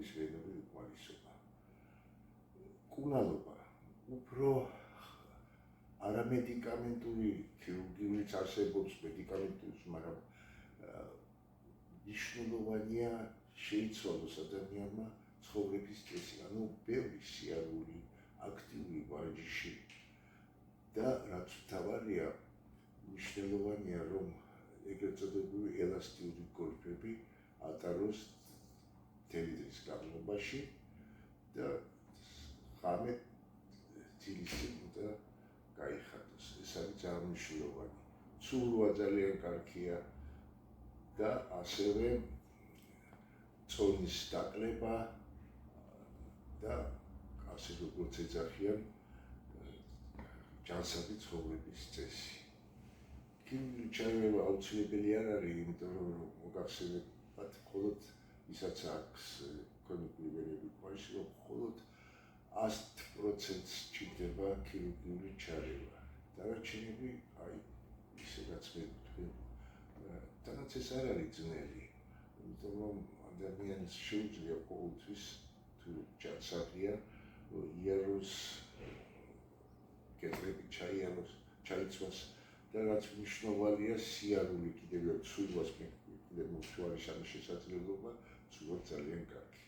მშვენივრების ვენური უკმარისობა. კუნალობა უფრო არამედიკამენტური ქირურგიულიც არსებობს მედიკამენტურიც, მაგრამ მნიშვნელოვანია შეიცვალოს ადამიანმა ცხოვრების წესი, ანუ ბევრი სიარული, აქტიური ვარჯიში და რაც მთავარია, მნიშვნელოვანია რომ ეგრეთ წოდებული ელასტიური გოლფები ატაროს მთელი დღის განმავლობაში და ღამე თბილისში გაიხადოს. ეს არის ძალიან მნიშვნელოვანი. ცურვა ძალიან კარგია და ასევე წონის დაკლება და ასე როგორც ეძახიან ჯანსაღი ცხოვრების წესი. ქირურგიული ჩარევა აუცილებელი არ არის, იმიტომ რომ მოგახსენებათ მხოლოდ ისაც აქვს ქრონიკული ვენური უკმარისობა, მხოლოდ 100%-ს ჭირდება ქირურგიული ჩარევა. დანარჩენები, ისედაც მე ვთქვი, თანაც ეს არ არის ძნელი, იმიტომ რომ ადამიანს შეუძლია ყოველთვის თუ ჯანსაღია იაროს კეთრები ჩაიცვას და რაც მნიშვნელოვანია სიარული კიდევ ცურვას კიდევ მოხვალის შესაძლებლობა, ცურვა ძალიან კარგი.